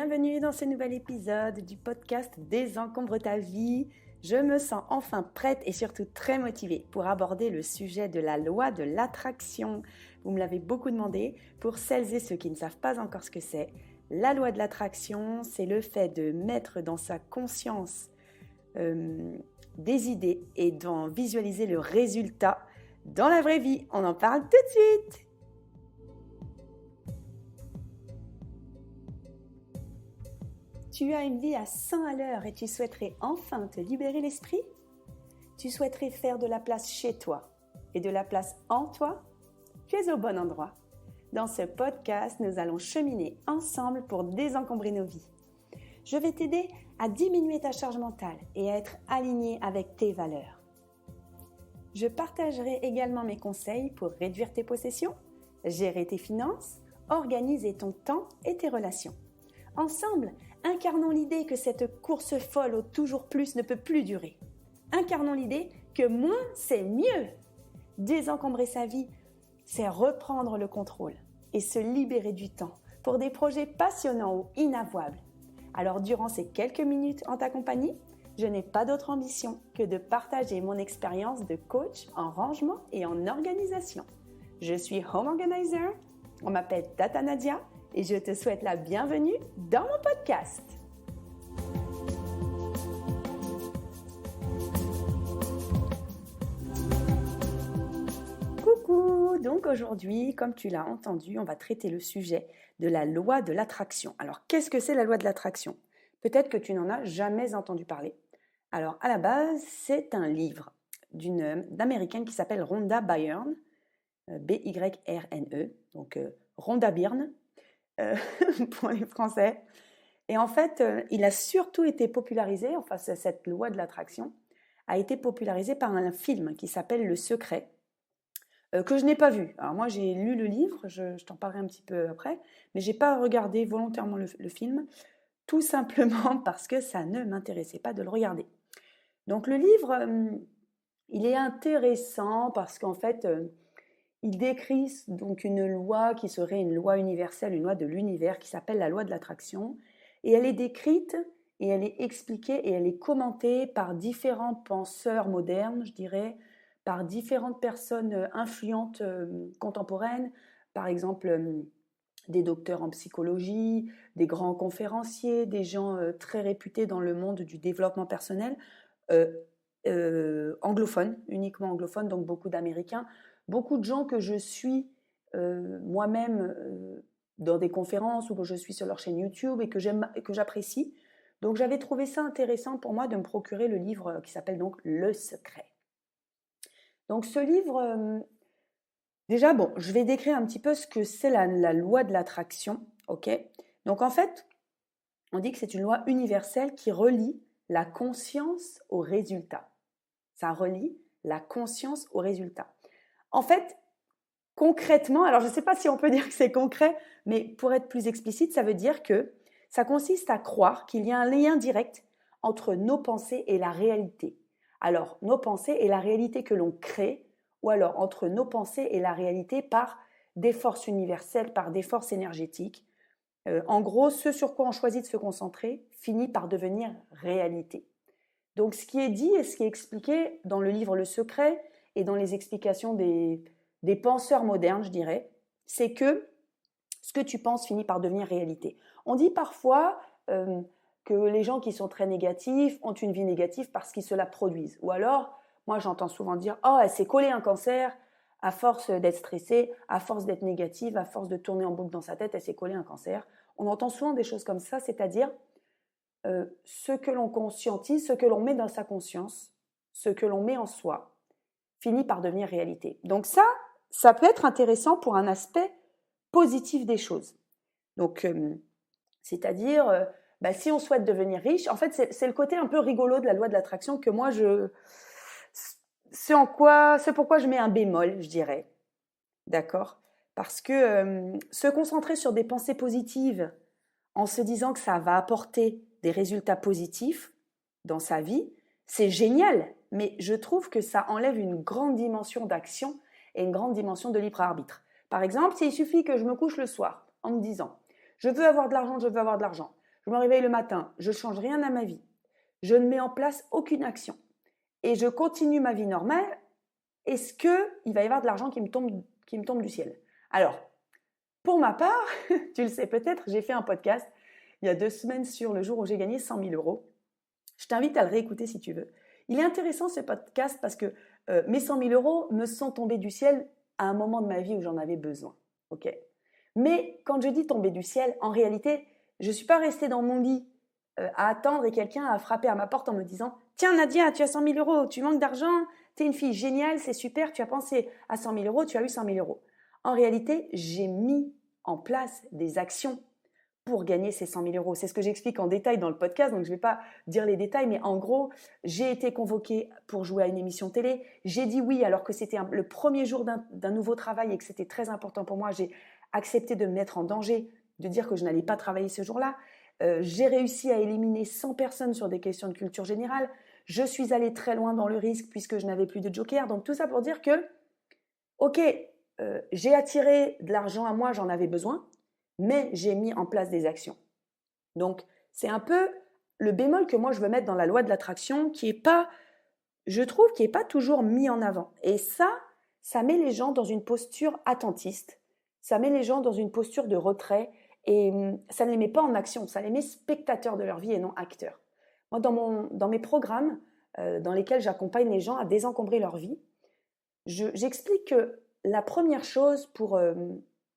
bienvenue dans ce nouvel épisode du podcast Désencombre ta vie. Je me sens enfin prête et surtout très motivée pour aborder le sujet de la loi de l'attraction. Vous me l'avez beaucoup demandé. Pour celles et ceux qui ne savent pas encore ce que c'est, la loi de l'attraction, c'est le fait de mettre dans sa conscience des idées et d'en visualiser le résultat dans la vraie vie. On en parle tout de suite. Tu as une vie à 100 à l'heure et tu souhaiterais enfin te libérer l'esprit? Tu souhaiterais faire de la place chez toi et de la place en toi? Tu es au bon endroit. Dans ce podcast, nous allons cheminer ensemble pour désencombrer nos vies. Je vais t'aider à diminuer ta charge mentale et à être aligné avec tes valeurs. Je partagerai également mes conseils pour réduire tes possessions, gérer tes finances, organiser ton temps et tes relations. Ensemble, incarnons l'idée que cette course folle au toujours plus ne peut plus durer. Incarnons l'idée que moins, c'est mieux. Désencombrer sa vie, c'est reprendre le contrôle et se libérer du temps pour des projets passionnants ou inavouables. Alors, durant ces quelques minutes en ta compagnie, je n'ai pas d'autre ambition que de partager mon expérience de coach en rangement et en organisation. Je suis Home Organizer, on m'appelle Tata Nadia et je te souhaite la bienvenue dans mon podcast. Coucou! Donc aujourd'hui, comme tu l'as entendu, on va traiter le sujet de la loi de l'attraction. Alors, qu'est-ce que c'est la loi de l'attraction? Peut-être que tu n'en as jamais entendu parler. Alors, à la base, c'est un livre d'une Américaine qui s'appelle Rhonda Byrne, B-Y-R-N-E, donc Rhonda Byrne, pour les Français. Et en fait, il a surtout été popularisé, enfin cette loi de l'attraction, a été popularisée par un film qui s'appelle Le Secret, que je n'ai pas vu. Alors moi, j'ai lu le livre, je t'en parlerai un petit peu après, mais je n'ai pas regardé volontairement le film, tout simplement parce que ça ne m'intéressait pas de le regarder. Donc le livre, il est intéressant parce qu'en fait, il décrit donc une loi qui serait une loi universelle, une loi de l'univers qui s'appelle la loi de l'attraction. Et elle est décrite et elle est expliquée et elle est commentée par différents penseurs modernes, je dirais, par différentes personnes influentes contemporaines, par exemple des docteurs en psychologie, des grands conférenciers, des gens très réputés dans le monde du développement personnel, anglophones, uniquement anglophones, donc beaucoup d'Américains, beaucoup de gens que je suis moi-même dans des conférences ou que je suis sur leur chaîne YouTube et que j'aime et que j'apprécie. Donc j'avais trouvé ça intéressant pour moi de me procurer le livre qui s'appelle donc Le Secret. Donc ce livre, déjà bon, je vais décrire un petit peu ce que c'est la loi de l'attraction, ok? Donc en fait, on dit que c'est une loi universelle qui relie la conscience au résultat. Ça relie la conscience au résultat. En fait, concrètement, alors je ne sais pas si on peut dire que c'est concret, mais pour être plus explicite, ça veut dire que ça consiste à croire qu'il y a un lien direct entre nos pensées et la réalité. Alors, nos pensées et la réalité que l'on crée, ou alors entre nos pensées et la réalité par des forces universelles, par des forces énergétiques. En gros, ce sur quoi on choisit de se concentrer finit par devenir réalité. Donc, ce qui est dit et ce qui est expliqué dans le livre Le Secret et dans les explications des penseurs modernes, je dirais, c'est que ce que tu penses finit par devenir réalité. On dit parfois que les gens qui sont très négatifs ont une vie négative parce qu'ils se la produisent. Ou alors, moi j'entends souvent dire « Oh, elle s'est collée un cancer à force d'être stressée, à force d'être négative, à force de tourner en boucle dans sa tête, elle s'est collée un cancer. » On entend souvent des choses comme ça, c'est-à-dire ce que l'on conscientise, ce que l'on met dans sa conscience, ce que l'on met en soi, finit par devenir réalité. Donc ça peut être intéressant pour un aspect positif des choses. Donc, c'est-à-dire, si on souhaite devenir riche, en fait, c'est le côté un peu rigolo de la loi de l'attraction que moi, c'est pourquoi je mets un bémol, je dirais. D'accord? Parce que se concentrer sur des pensées positives en se disant que ça va apporter des résultats positifs dans sa vie, c'est génial, mais je trouve que ça enlève une grande dimension d'action et une grande dimension de libre arbitre. Par exemple, s'il suffit que je me couche le soir en me disant « je veux avoir de l'argent, je veux avoir de l'argent », je me réveille le matin, je ne change rien à ma vie, je ne mets en place aucune action et je continue ma vie normale, est-ce qu'il va y avoir de l'argent qui me tombe du ciel? Alors, pour ma part, tu le sais peut-être, j'ai fait un podcast il y a 2 semaines sur le jour où j'ai gagné 100 000 euros. Je t'invite à le réécouter si tu veux. Il est intéressant ce podcast parce que mes 100 000 euros me sont tombés du ciel à un moment de ma vie où j'en avais besoin. Okay. Mais quand je dis tomber du ciel, en réalité, je ne suis pas restée dans mon lit à attendre et quelqu'un a frappé à ma porte en me disant « Tiens Nadia, tu as 100 000 euros, tu manques d'argent, tu es une fille géniale, c'est super, tu as pensé à 100 000 euros, tu as eu 100 000 euros. » En réalité, j'ai mis en place des actions pour gagner ces 100 000 euros. C'est ce que j'explique en détail dans le podcast, donc je ne vais pas dire les détails, mais en gros, j'ai été convoquée pour jouer à une émission télé. J'ai dit oui alors que c'était le premier jour d'un nouveau travail et que c'était très important pour moi. J'ai accepté de me mettre en danger, de dire que je n'allais pas travailler ce jour-là. J'ai réussi à éliminer 100 personnes sur des questions de culture générale. Je suis allée très loin dans le risque puisque je n'avais plus de joker. Donc tout ça pour dire que, ok, j'ai attiré de l'argent à moi, j'en avais besoin, mais j'ai mis en place des actions. Donc, c'est un peu le bémol que moi je veux mettre dans la loi de l'attraction qui est pas, je trouve, qui n'est pas toujours mis en avant. Et ça met les gens dans une posture attentiste, ça met les gens dans une posture de retrait et ça ne les met pas en action, ça les met spectateurs de leur vie et non acteurs. Moi, dans mes programmes dans lesquels j'accompagne les gens à désencombrer leur vie, j'explique que la première chose pour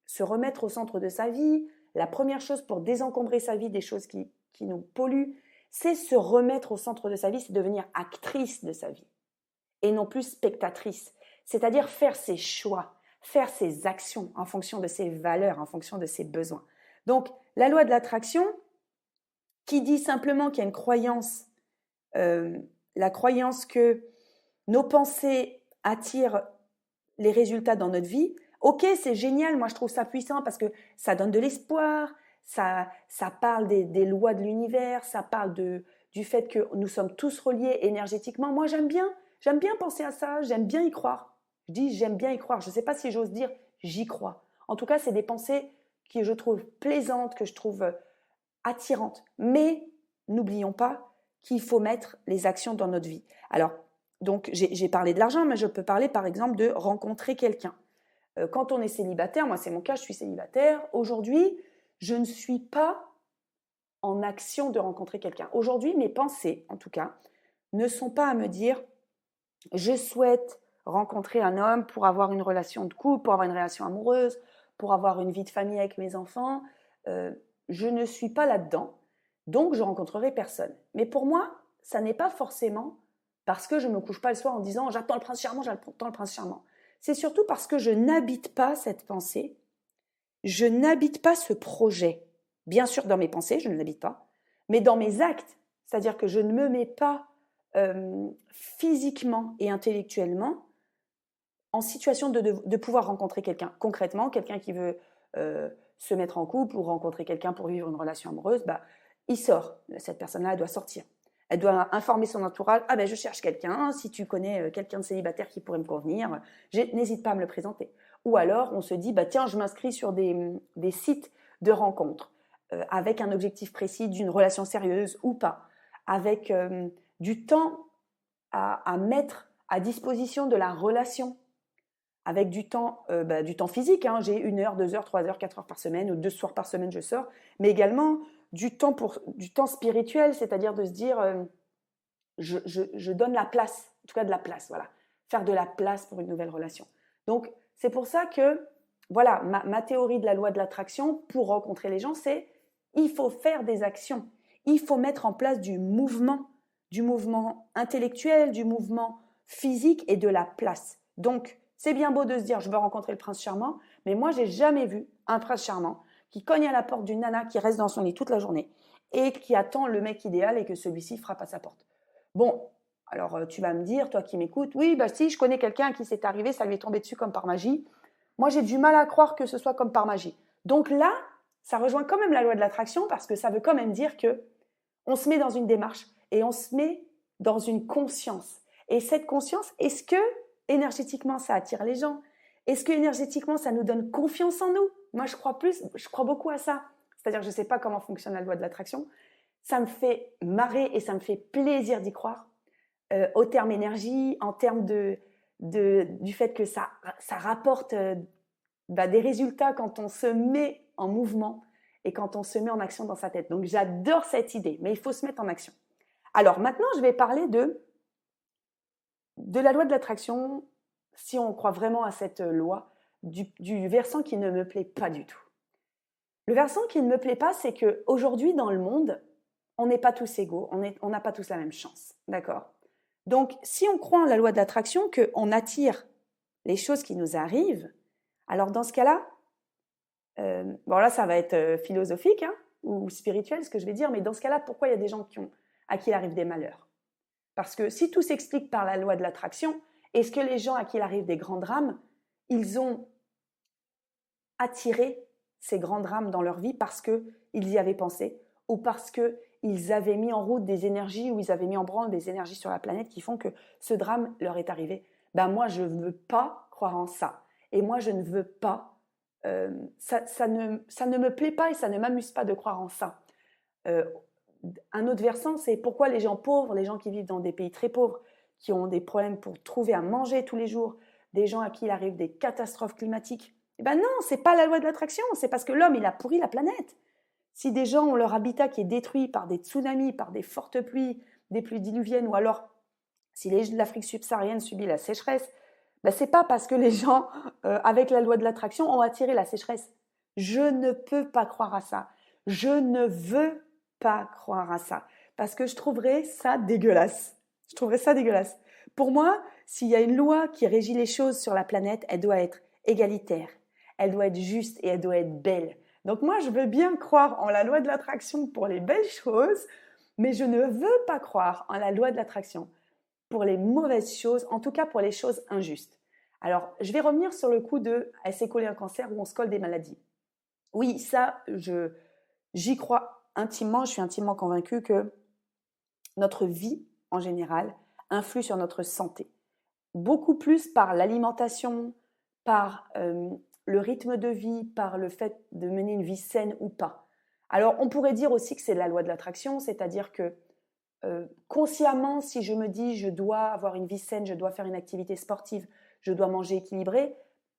se remettre au centre de sa vie, la première chose pour désencombrer sa vie des choses qui nous polluent, c'est se remettre au centre de sa vie, c'est devenir actrice de sa vie et non plus spectatrice. C'est-à-dire faire ses choix, faire ses actions en fonction de ses valeurs, en fonction de ses besoins. Donc, la loi de l'attraction, qui dit simplement qu'il y a une croyance, la croyance que nos pensées attirent les résultats dans notre vie, ok, c'est génial, moi je trouve ça puissant parce que ça donne de l'espoir, ça parle des lois de l'univers, ça parle du fait que nous sommes tous reliés énergétiquement. Moi j'aime bien penser à ça, j'aime bien y croire. Je dis j'aime bien y croire, je ne sais pas si j'ose dire j'y crois. En tout cas, c'est des pensées que je trouve plaisantes, que je trouve attirantes. Mais n'oublions pas qu'il faut mettre les actions dans notre vie. Alors, donc, j'ai parlé de l'argent, mais je peux parler par exemple de rencontrer quelqu'un. Quand on est célibataire, moi c'est mon cas, je suis célibataire. Aujourd'hui, je ne suis pas en action de rencontrer quelqu'un. Aujourd'hui, mes pensées, en tout cas, ne sont pas à me dire « je souhaite rencontrer un homme pour avoir une relation de couple, pour avoir une relation amoureuse, pour avoir une vie de famille avec mes enfants. » Je ne suis pas là-dedans, donc je rencontrerai personne. Mais pour moi, ça n'est pas forcément parce que je ne me couche pas le soir en disant « j'attends le prince charmant, j'attends le prince charmant ». C'est surtout parce que je n'habite pas cette pensée, je n'habite pas ce projet. Bien sûr, dans mes pensées, je ne l'habite pas, mais dans mes actes, c'est-à-dire que je ne me mets pas physiquement et intellectuellement en situation de pouvoir rencontrer quelqu'un. Concrètement, quelqu'un qui veut se mettre en couple ou rencontrer quelqu'un pour vivre une relation amoureuse, il sort. Cette personne-là, elle doit sortir. Elle doit informer son entourage. « Ah ben, je cherche quelqu'un. Si tu connais quelqu'un de célibataire qui pourrait me convenir, n'hésite pas à me le présenter. » Ou alors, on se dit « tiens, je m'inscris sur des sites de rencontres avec un objectif précis d'une relation sérieuse ou pas, avec du temps à mettre à disposition de la relation, avec du temps physique. Hein. J'ai 1 heure, 2 heures, 3 heures, 4 heures par semaine, ou 2 soirs par semaine, je sors, mais également du temps spirituel, c'est-à-dire de se dire je donne la place, en tout cas de la place, voilà, faire de la place pour une nouvelle relation. Donc c'est pour ça que voilà, ma théorie de la loi de l'attraction pour rencontrer les gens, c'est il faut faire des actions, il faut mettre en place du mouvement intellectuel, du mouvement physique et de la place. Donc c'est bien beau de se dire je veux rencontrer le prince charmant, mais moi j'ai jamais vu un prince charmant qui cogne à la porte d'une nana qui reste dans son lit toute la journée et qui attend le mec idéal et que celui-ci frappe à sa porte. Bon, alors tu vas me dire, toi qui m'écoutes, oui, si, je connais quelqu'un à qui c'est arrivé, ça lui est tombé dessus comme par magie. Moi, j'ai du mal à croire que ce soit comme par magie. Donc là, ça rejoint quand même la loi de l'attraction parce que ça veut quand même dire que on se met dans une démarche et on se met dans une conscience. Et cette conscience, est-ce que énergétiquement, ça attire les gens ? Est-ce que énergétiquement, ça nous donne confiance en nous ? Moi, je crois beaucoup à ça. C'est-à-dire que je ne sais pas comment fonctionne la loi de l'attraction, ça me fait marrer et ça me fait plaisir d'y croire. Au terme énergie, en termes du fait que ça rapporte des résultats quand on se met en mouvement et quand on se met en action dans sa tête. Donc j'adore cette idée, mais il faut se mettre en action. Alors maintenant, je vais parler de la loi de l'attraction, si on croit vraiment à cette loi, du versant qui ne me plaît pas du tout. Le versant qui ne me plaît pas, c'est qu'aujourd'hui dans le monde, on n'est pas tous égaux, on n'a pas tous la même chance, d'accord? Donc, si on croit en la loi de l'attraction, qu'on attire les choses qui nous arrivent, alors dans ce cas-là, bon là ça va être philosophique ou spirituel ce que je vais dire, mais dans ce cas-là, pourquoi il y a des gens à qui il arrive des malheurs? Parce que si tout s'explique par la loi de l'attraction, est-ce que les gens à qui il arrive des grands drames, ils ont attiré ces grands drames dans leur vie parce qu'ils y avaient pensé ou parce qu'ils avaient mis en route des énergies ou ils avaient mis en branle des énergies sur la planète qui font que ce drame leur est arrivé? Ben moi, je ne veux pas croire en ça. Et moi, je ne veux pas... ça ne me plaît pas et ça ne m'amuse pas de croire en ça. Un autre versant, c'est pourquoi les gens pauvres, les gens qui vivent dans des pays très pauvres, qui ont des problèmes pour trouver à manger tous les jours, des gens à qui il arrive des catastrophes climatiques, eh ben non, c'est pas la loi de l'attraction, c'est parce que l'homme, il a pourri la planète. Si des gens ont leur habitat qui est détruit par des tsunamis, par des fortes pluies, des pluies diluviennes, ou alors si l'Afrique subsaharienne subit la sécheresse, ben c'est pas parce que les gens, avec la loi de l'attraction, ont attiré la sécheresse. Je ne peux pas croire à ça. Je ne veux pas croire à ça. Parce que je trouverais ça dégueulasse. Je trouverais ça dégueulasse. Pour moi, s'il y a une loi qui régit les choses sur la planète, elle doit être égalitaire. Elle doit être juste et elle doit être belle. Donc moi, je veux bien croire en la loi de l'attraction pour les belles choses, mais je ne veux pas croire en la loi de l'attraction pour les mauvaises choses, en tout cas pour les choses injustes. Alors, je vais revenir sur le coup de « elle s'est collée un cancer » ou « on se colle des maladies ». Oui, ça, j'y crois intimement, je suis intimement convaincue que notre vie, en général, influe sur notre santé. Beaucoup plus par l'alimentation, par le rythme de vie, par le fait de mener une vie saine ou pas. Alors, on pourrait dire aussi que c'est la loi de l'attraction, c'est-à-dire que consciemment, si je me dis je dois avoir une vie saine, je dois faire une activité sportive, je dois manger équilibré,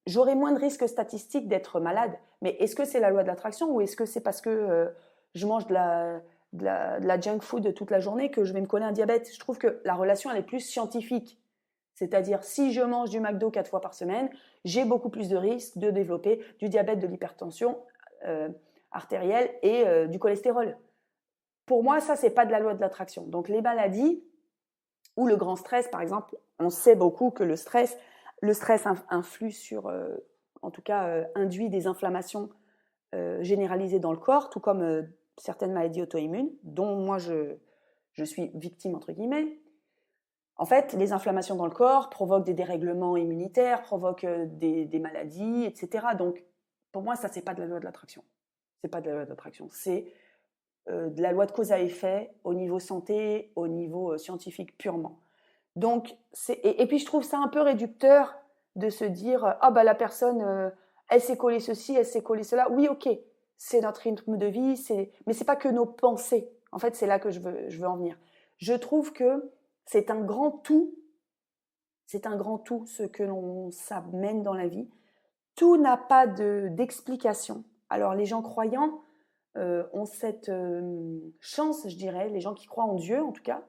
j'aurai moins de risques statistiques d'être malade. Mais est-ce que c'est la loi de l'attraction ou est-ce que c'est parce que je mange de la junk food toute la journée que je vais me coller un diabète? Je trouve que la relation, elle est plus scientifique. C'est-à-dire, si je mange du McDo 4 fois par semaine, j'ai beaucoup plus de risques de développer du diabète, de l'hypertension artérielle et du cholestérol. Pour moi, ça, c'est pas de la loi de l'attraction. Donc, les maladies ou le grand stress, par exemple, on sait beaucoup que le stress influe sur, en tout cas, induit des inflammations généralisées dans le corps, tout comme certaines maladies auto-immunes, dont moi, je suis victime, entre guillemets. En fait, les inflammations dans le corps provoquent des dérèglements immunitaires, provoquent des maladies, etc. Donc, pour moi, ça, c'est pas de la loi de l'attraction. C'est pas de la loi de l'attraction. C'est de la loi de cause à effet au niveau santé, au niveau scientifique purement. Donc, et puis je trouve ça un peu réducteur de se dire ah bah la personne elle s'est collée ceci, elle s'est collée cela. Oui, ok, c'est notre rythme de vie, mais c'est pas que nos pensées. En fait, c'est là que je veux en venir. Je trouve que c'est un grand tout. C'est un grand tout ce que l'on s'amène dans la vie. Tout n'a pas d'explication. Alors les gens croyants ont cette chance, je dirais, les gens qui croient en Dieu en tout cas,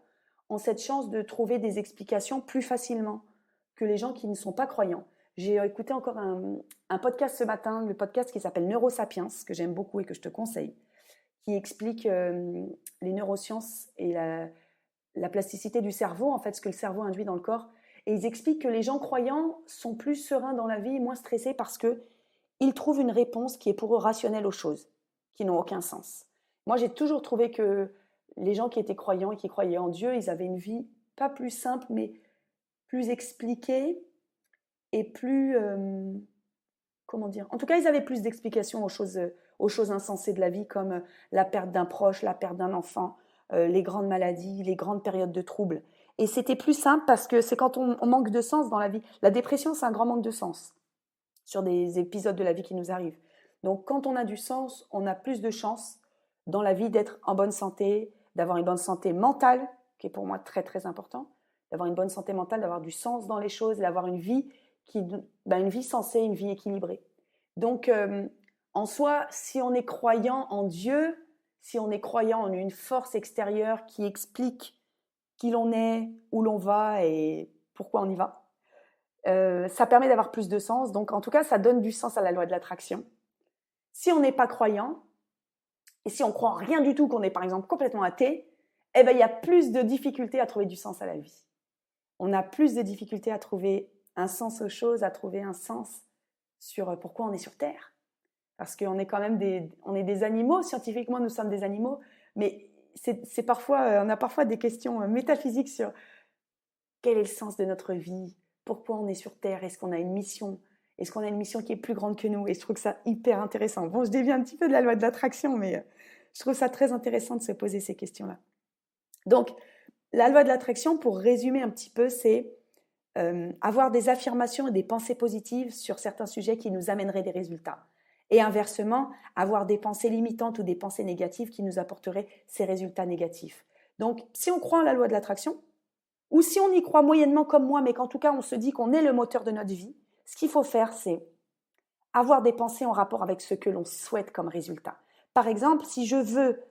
ont cette chance de trouver des explications plus facilement que les gens qui ne sont pas croyants. J'ai écouté encore un podcast ce matin, le podcast qui s'appelle Neurosapiens, que j'aime beaucoup et que je te conseille, qui explique les neurosciences et la plasticité du cerveau, en fait, ce que le cerveau induit dans le corps. Et ils expliquent que les gens croyants sont plus sereins dans la vie, moins stressés parce qu'ils trouvent une réponse qui est pour eux rationnelle aux choses, qui n'ont aucun sens. Moi, j'ai toujours trouvé que les gens qui étaient croyants et qui croyaient en Dieu, ils avaient une vie pas plus simple, mais plus expliquée et plus... comment dire? En tout cas, ils avaient plus d'explications aux choses insensées de la vie, comme la perte d'un proche, la perte d'un enfant, les grandes maladies, les grandes périodes de troubles. Et c'était plus simple parce que c'est quand on manque de sens dans la vie. La dépression, c'est un grand manque de sens sur des épisodes de la vie qui nous arrivent. Donc, quand on a du sens, on a plus de chances dans la vie d'être en bonne santé, d'avoir une bonne santé mentale, qui est pour moi très très important, d'avoir une bonne santé mentale, d'avoir du sens dans les choses, d'avoir une vie une vie sensée, une vie équilibrée. Donc, en soi, si on est croyant en Dieu, si on est croyant en une force extérieure qui explique qui l'on est, où l'on va et pourquoi on y va, ça permet d'avoir plus de sens. Donc, en tout cas, ça donne du sens à la loi de l'attraction. Si on n'est pas croyant, et si on croit en rien du tout, qu'on est par exemple complètement athée, eh ben, il y a plus de difficultés à trouver du sens à la vie. On a plus de difficultés à trouver un sens aux choses, à trouver un sens sur pourquoi on est sur Terre. Parce qu'on est quand même des animaux, scientifiquement nous sommes des animaux, mais c'est parfois, on a parfois des questions métaphysiques sur quel est le sens de notre vie, pourquoi on est sur Terre, est-ce qu'on a une mission, est-ce qu'on a une mission qui est plus grande que nous, et je trouve ça hyper intéressant. Bon, je dévie un petit peu de la loi de l'attraction, mais je trouve ça très intéressant de se poser ces questions-là. Donc, la loi de l'attraction, pour résumer un petit peu, c'est avoir des affirmations et des pensées positives sur certains sujets qui nous amèneraient des résultats. Et inversement, avoir des pensées limitantes ou des pensées négatives qui nous apporteraient ces résultats négatifs. Donc, si on croit en la loi de l'attraction, ou si on y croit moyennement comme moi, mais qu'en tout cas on se dit qu'on est le moteur de notre vie, ce qu'il faut faire, c'est avoir des pensées en rapport avec ce que l'on souhaite comme résultat. Par exemple, si je veux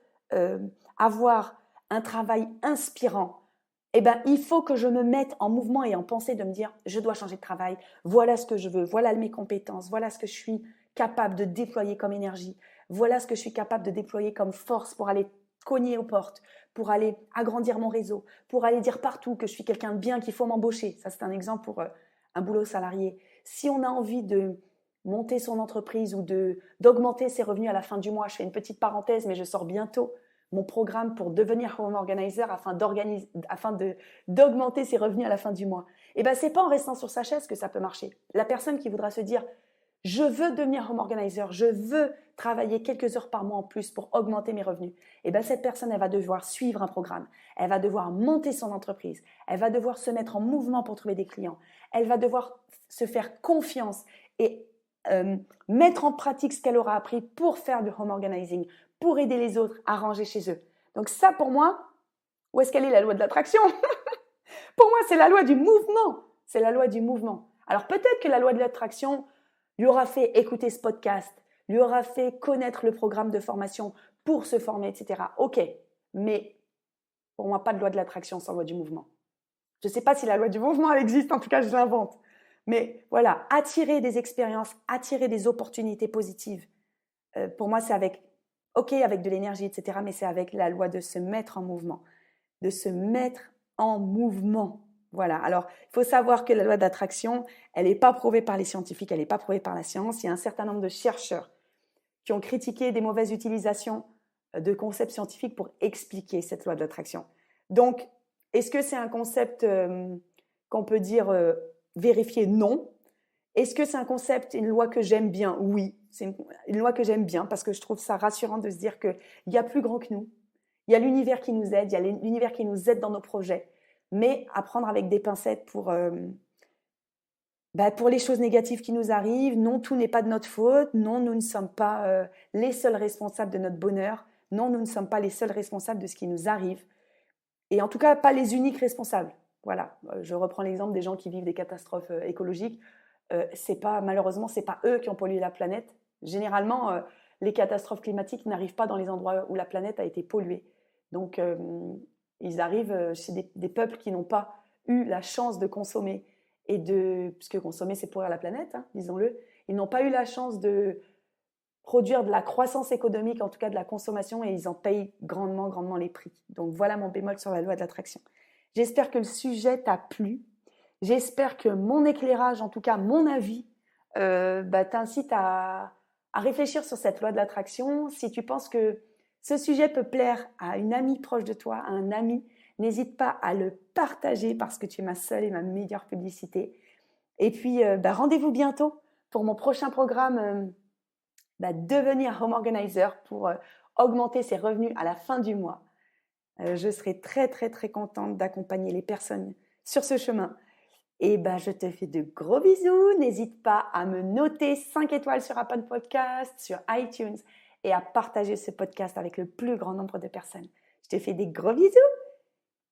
avoir un travail inspirant, eh ben, il faut que je me mette en mouvement et en pensée de me dire je dois changer de travail, voilà ce que je veux, voilà mes compétences, voilà ce que je suis capable de déployer comme énergie, voilà ce que je suis capable de déployer comme force pour aller cogner aux portes, pour aller agrandir mon réseau, pour aller dire partout que je suis quelqu'un de bien, qu'il faut m'embaucher. Ça, c'est un exemple pour un boulot salarié. Si on a envie de monter son entreprise ou d'augmenter ses revenus à la fin du mois, je fais une petite parenthèse, mais je sors bientôt mon programme pour devenir home organizer afin d'augmenter ses revenus à la fin du mois. Et ben, c'est pas en restant sur sa chaise que ça peut marcher. La personne qui voudra se dire je veux devenir home organizer, je veux travailler quelques heures par mois en plus pour augmenter mes revenus. Et bien cette personne, elle va devoir suivre un programme, elle va devoir monter son entreprise, elle va devoir se mettre en mouvement pour trouver des clients, elle va devoir se faire confiance et mettre en pratique ce qu'elle aura appris pour faire du home organizing, pour aider les autres à ranger chez eux. Donc ça, pour moi, où est-ce qu'elle est la loi de l'attraction? Pour moi, c'est la loi du mouvement. C'est la loi du mouvement. Alors peut-être que la loi de l'attraction lui aura fait écouter ce podcast, lui aura fait connaître le programme de formation pour se former, etc. Ok, mais pour moi, pas de loi de l'attraction sans loi du mouvement. Je ne sais pas si la loi du mouvement elle existe, en tout cas, je l'invente. Mais voilà, attirer des expériences, attirer des opportunités positives. Pour moi, c'est avec de l'énergie, etc. Mais c'est avec la loi de se mettre en mouvement. De se mettre en mouvement. Voilà. Alors, il faut savoir que la loi d'attraction, elle n'est pas prouvée par les scientifiques, elle n'est pas prouvée par la science. Il y a un certain nombre de chercheurs qui ont critiqué des mauvaises utilisations de concepts scientifiques pour expliquer cette loi d'attraction. Donc, est-ce que c'est un concept qu'on peut dire vérifié? Non. Est-ce que c'est un concept, une loi que j'aime bien? Oui, c'est une loi que j'aime bien parce que je trouve ça rassurant de se dire qu'il y a plus grand que nous. Il y a l'univers qui nous aide, il y a l'univers qui nous aide dans nos projets. Mais à prendre avec des pincettes pour les choses négatives qui nous arrivent. Non, tout n'est pas de notre faute. Non, nous ne sommes pas les seuls responsables de notre bonheur. Non, nous ne sommes pas les seuls responsables de ce qui nous arrive. Et en tout cas, pas les uniques responsables. Voilà, je reprends l'exemple des gens qui vivent des catastrophes écologiques. Malheureusement, c'est pas eux qui ont pollué la planète. Généralement, les catastrophes climatiques n'arrivent pas dans les endroits où la planète a été polluée. Donc, ils arrivent chez des peuples qui n'ont pas eu la chance de consommer puisque consommer c'est pourrir la planète, hein, disons-le. Ils n'ont pas eu la chance de produire de la croissance économique, en tout cas de la consommation, et ils en payent grandement, grandement les prix. Donc voilà mon bémol sur la loi de l'attraction. J'espère que le sujet t'a plu. J'espère que mon éclairage, en tout cas mon avis, t'incite à réfléchir sur cette loi de l'attraction. Si tu penses que ce sujet peut plaire à une amie proche de toi, à un ami, n'hésite pas à le partager parce que tu es ma seule et ma meilleure publicité. Et puis, rendez-vous bientôt pour mon prochain programme devenir home organizer pour augmenter ses revenus à la fin du mois. Je serai très, très, très contente d'accompagner les personnes sur ce chemin. Et je te fais de gros bisous. N'hésite pas à me noter 5 étoiles sur Apple Podcast, sur iTunes et à partager ce podcast avec le plus grand nombre de personnes. Je te fais des gros bisous.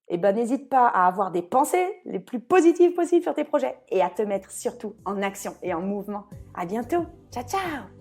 Et ben, n'hésite pas à avoir des pensées les plus positives possibles sur tes projets et à te mettre surtout en action et en mouvement. À bientôt. Ciao, ciao!